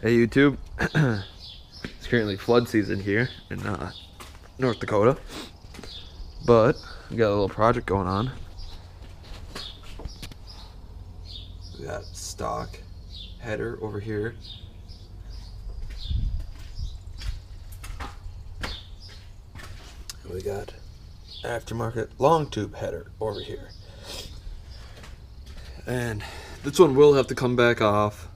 Hey YouTube, it's currently flood season here in North Dakota, but we got a little project going on. We got stock header over here. And we got aftermarket long tube header over here. And this one will have to come back off.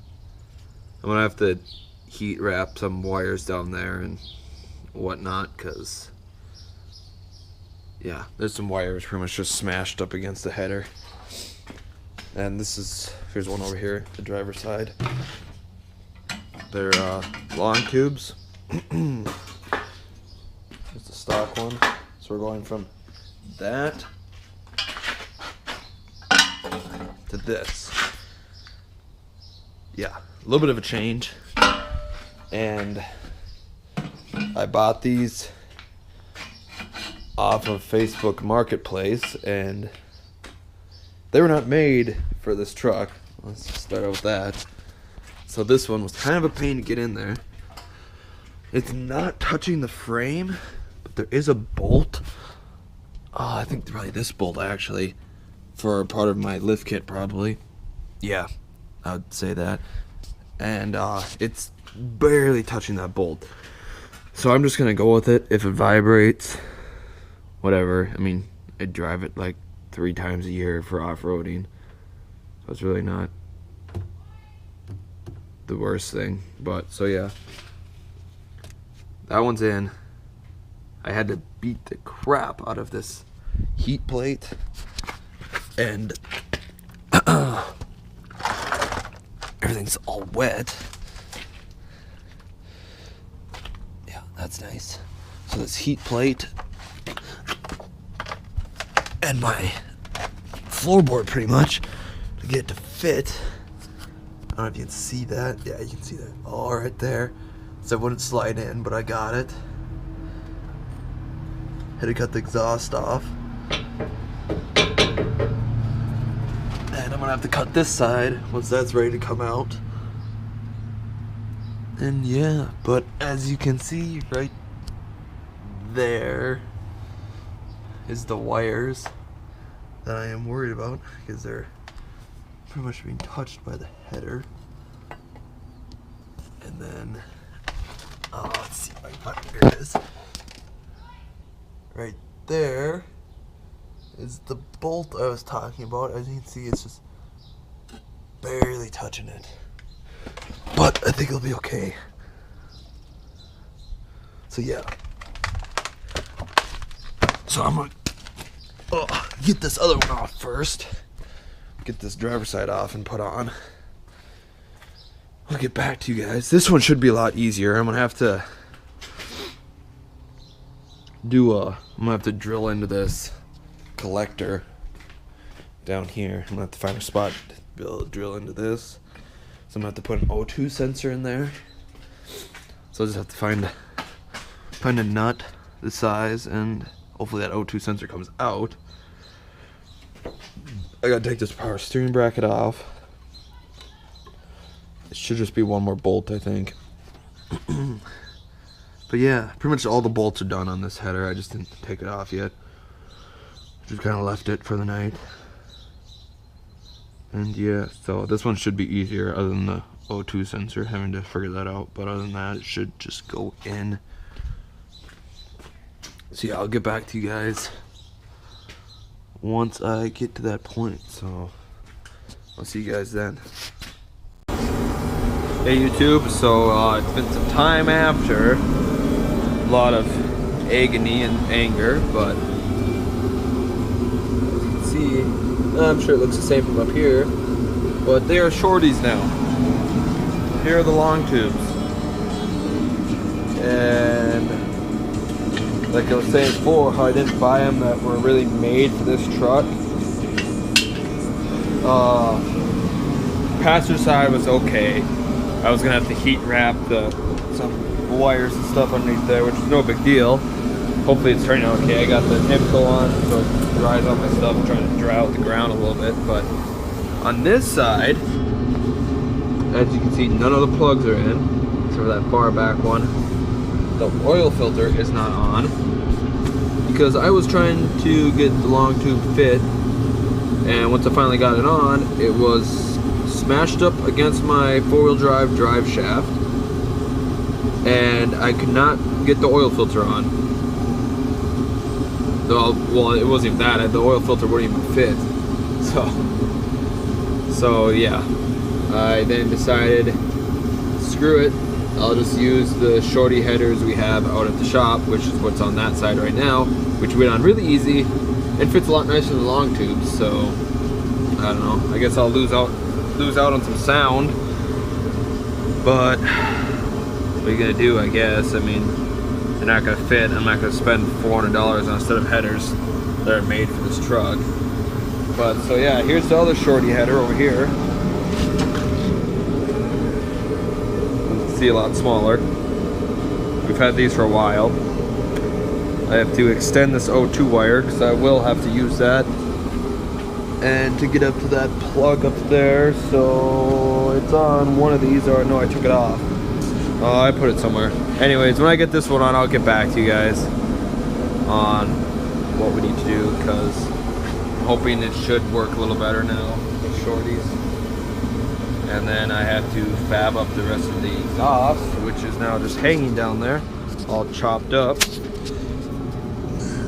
I'm gonna have to heat wrap some wires down there and whatnot, because yeah, there's some wires pretty much just smashed up against the header. And here's one over here, the driver's side. They're long tubes. Here's the stock one. So we're going from that to this. Yeah, a little bit of a change. And I bought these off of Facebook Marketplace, and they were not made for this truck. Let's just start out with that. So this one was kind of a pain to get in there. It's not touching the frame, but there is a bolt. I think probably this bolt actually, for part of my lift kit probably. Yeah, I would say that. And it's barely touching that bolt. So I'm just gonna go with it. If it vibrates, whatever. I mean, I drive it like 3 times a year for off-roading, so it's really not the worst thing. But so yeah, that one's in. I had to beat the crap out of this heat plate, and everything's all wet. Yeah, that's nice. So this heat plate and my floorboard pretty much to get it to fit. I don't know if you can see that. Yeah, you can see that all right there. So it wouldn't slide in, but I got it. Had to cut the exhaust off. And I'm gonna have to cut this side once that's ready to come out. And yeah, but as you can see right there is the wires that I am worried about, because they're pretty much being touched by the header. And then, let's see if I can find it. Here it is. Right there is the bolt I was talking about. As you can see, it's just barely touching it. But I think it'll be okay. So yeah. So I'm gonna get this other one off first. Get this driver's side off and put on. I'll get back to you guys. This one should be a lot easier. I'm gonna have to drill into this collector down here. I'm gonna have to find a spot to be able to drill into this. So I'm gonna have to put an O2 sensor in there. So I'll just have to find a nut the size, and hopefully that O2 sensor comes out. I gotta take this power steering bracket off. It should just be one more bolt, I think. But yeah, pretty much all the bolts are done on this header. I just didn't take it off yet. Just kind of left it for the night. And yeah, so this one should be easier, other than the O2 sensor, having to figure that out. But other than that, it should just go in. So yeah, I'll get back to you guys once I get to that point. So I'll see you guys then. Hey YouTube, so it's been some time after. A lot of agony and anger, but as you can see, I'm sure it looks the same from up here, but they are Shorties now. Here are the long tubes. And like I was saying before, how I didn't buy them that were really made for this truck. Passenger side was okay. I was gonna have to heat wrap some wires and stuff underneath there, which is no big deal. Hopefully it's turning out okay. I got the Nipco on, so it dries out my stuff. I'm trying to dry out the ground a little bit. But on this side, as you can see, none of the plugs are in, except for that far back one. The oil filter is not on, because I was trying to get the long tube fit, and once I finally got it on, it was smashed up against my four-wheel drive shaft, and I could not get the oil filter on. Well, it wasn't even that, the oil filter wouldn't even fit. So yeah, I then decided, screw it, I'll just use the Shorty headers we have out at the shop, which is what's on that side right now, which went on really easy and fits a lot nicer than the long tubes. So I don't know, I guess I'll lose out on some sound, but what are you gonna do, I guess? I mean, they're not gonna fit. I'm not gonna spend $400 on a set of headers that are made for this truck. But so yeah, here's the other Shorty header over here. You can see a lot smaller. We've had these for a while. I have to extend this O2 wire because I will have to use that, and to get up to that plug up there. So it's on one of these, or no, I took it off. Oh, I put it somewhere. Anyways, when I get this one on, I'll get back to you guys on what we need to do, because I'm hoping it should work a little better now with Shorties. And then I have to fab up the rest of the exhaust, which is now just hanging down there, all chopped up.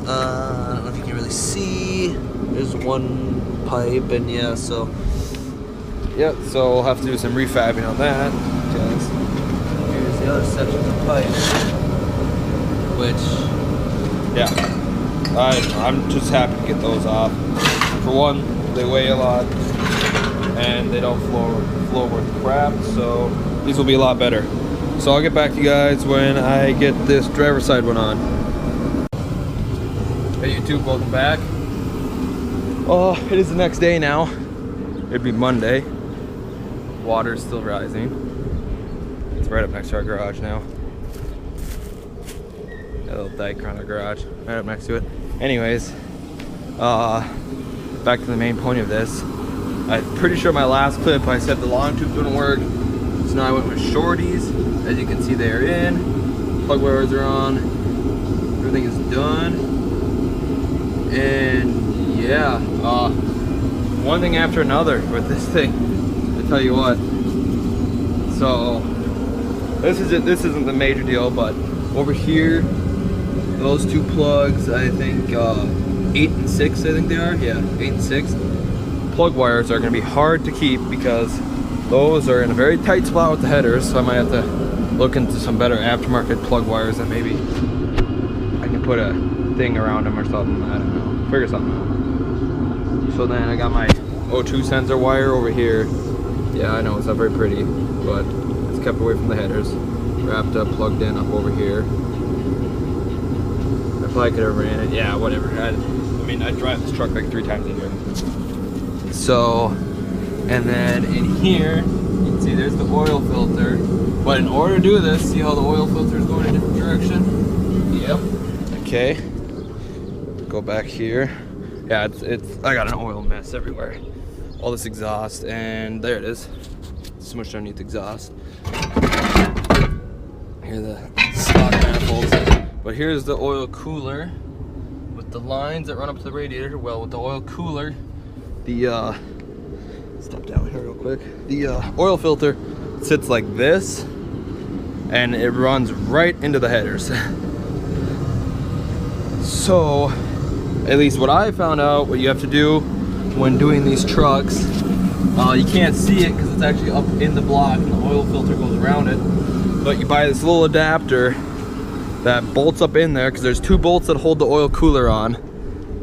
I don't know if you can really see. There's one pipe, and yeah, so we'll have to do some refabbing on that. Because here's the other section of the pipe, which, yeah, I'm just happy to get those off. For one, they weigh a lot, and they don't flow worth crap, so these will be a lot better. So I'll get back to you guys when I get this driver's side one on. Hey YouTube, welcome back. Oh, it is the next day now. It'd be Monday. Water's still rising. It's right up next to our garage now. Got a little dike around our garage, right up next to it. Anyways, back to the main point of this. I'm pretty sure my last clip I said the long tube wouldn't work, so now I went with Shorties. As you can see, they're in. Plug wires are on. Everything is done. And yeah, one thing after another with this thing, I tell you what. So this isn't the major deal, but over here, those two plugs, I think 8 and 6, I think they are. Yeah, 8 and 6. Plug wires are going to be hard to keep because those are in a very tight spot with the headers, so I might have to look into some better aftermarket plug wires, and maybe I can put a thing around them or something. I don't know, figure something out. So then I got my O2 sensor wire over here. Yeah, I know it's not very pretty, but it's kept away from the headers. Wrapped up, plugged in up over here. I probably could have ran it. Yeah, whatever. I mean, I drive this truck like 3 times a year. So, and then in here, you can see there's the oil filter. But in order to do this, see how the oil filter is going in a different direction? Yep. Okay. Go back here. Yeah, I got an oil mess everywhere. All this exhaust, and there it is. Smushed underneath the exhaust. Here are the stock manifolds. But here's the oil cooler with the lines that run up to the radiator. Well, with the oil cooler, the step down here real quick. The oil filter sits like this, and it runs right into the headers. So, at least what I found out, what you have to do when doing these trucks, you can't see it because it's actually up in the block and the oil filter goes around it. But you buy this little adapter that bolts up in there, because there's 2 bolts that hold the oil cooler on.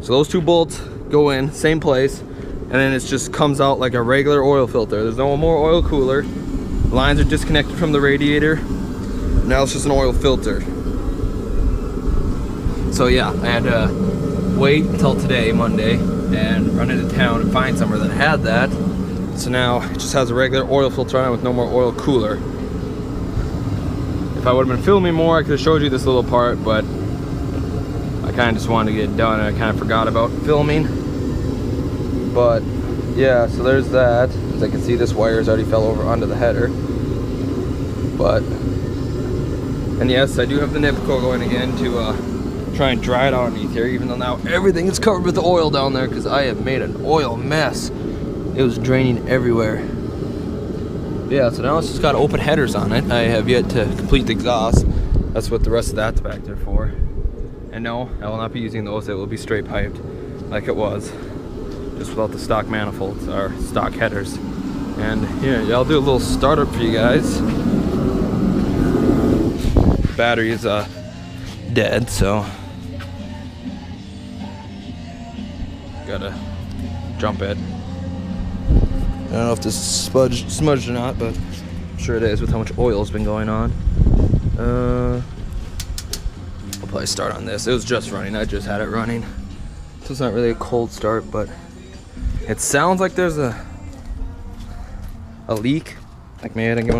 So those 2 bolts go in, same place, and then it just comes out like a regular oil filter. There's no more oil cooler. The lines are disconnected from the radiator. Now it's just an oil filter. So yeah, I had to wait until today, Monday, and run into town and find somewhere that had that. So now it just has a regular oil filter on it with no more oil cooler. If I would have been filming more, I could have showed you this little part, but I kind of just wanted to get it done, and I kind of forgot about filming. But yeah, so there's that. As I can see, this wire's already fell over onto the header. But, and yes, I do have the Nipco going again to try and dry it out underneath here, even though now everything is covered with the oil down there because I have made an oil mess. It was draining everywhere. Yeah, so now it's just got open headers on it. I have yet to complete the exhaust. That's what the rest of that's back there for. And no, I will not be using those. It will be straight piped like it was, just without the stock manifolds or stock headers. And here, yeah, I'll do a little startup for you guys. The battery is dead, so gotta jump it. I don't know if this is smudged or not, but I'm sure it is with how much oil has been going on. I'll probably start on this. It was just running. I just had it running. So it's not really a cold start, but it sounds like there's a leak. Like maybe I didn't get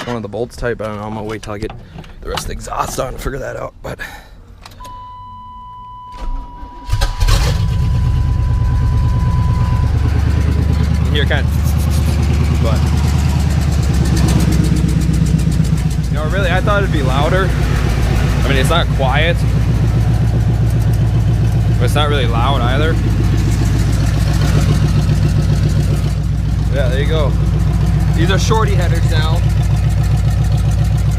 one of the bolts tight, but I don't know. I'm gonna wait till I get the rest of the exhaust on and figure that out. But here kind of, but you know, really I thought it'd be louder. I mean, it's not quiet, but it's not really loud either. Yeah, there you go. These are Shorty headers now,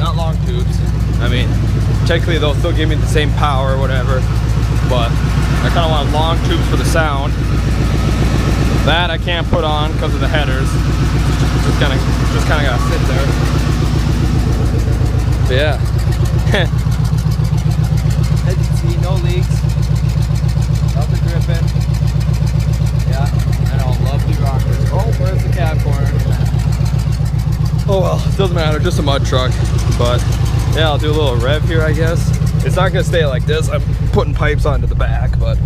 not long tubes. I mean, technically they'll still give me the same power or whatever, but I kind of want long tubes for the sound. That I can't put on because of the headers. Just kind of gotta sit there. But yeah. As you can see, no leaks. Nothing dripping. Yeah, I know, lovely rockers. Oh, where's the cab corner? Oh well, it doesn't matter, just a mud truck. But yeah, I'll do a little rev here, I guess. It's not gonna stay like this. I'm putting pipes onto the back, but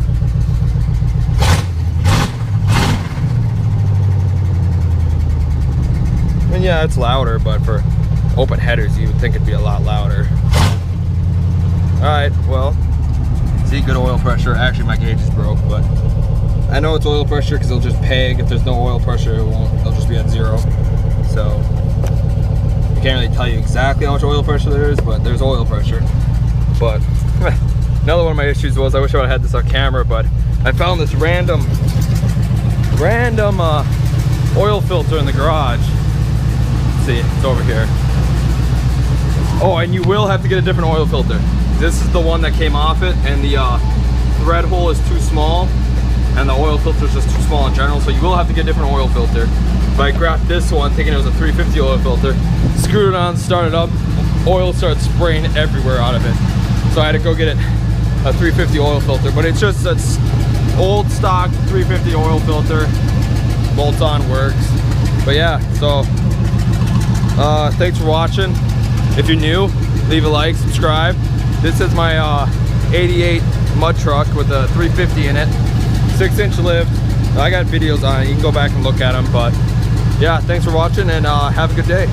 and yeah, it's louder, but for open headers, you would think it'd be a lot louder. Alright, well, see, good oil pressure. Actually, my gauge is broke, but I know it's oil pressure because it'll just peg. If there's no oil pressure, it'll just be at 0. So, I can't really tell you exactly how much oil pressure there is, but there's oil pressure. But, another one of my issues was, I wish I would have had this on camera, but I found this random oil filter in the garage. See, it's over here. Oh, and you will have to get a different oil filter. This is the one that came off it, and the thread hole is too small, and the oil filter is just too small in general, so you will have to get a different oil filter. But I grabbed this one thinking it was a 350 oil filter, screwed it on, started up, oil started spraying everywhere out of it. So I had to go get it a 350 oil filter, but it's just an old stock 350 oil filter, bolts on, works. But yeah, so thanks for watching. If you're new, leave a like, subscribe. This is my 88 mud truck with a 350 in it, 6-inch lift. I got videos on it, you can go back and look at them. But yeah, thanks for watching, and have a good day.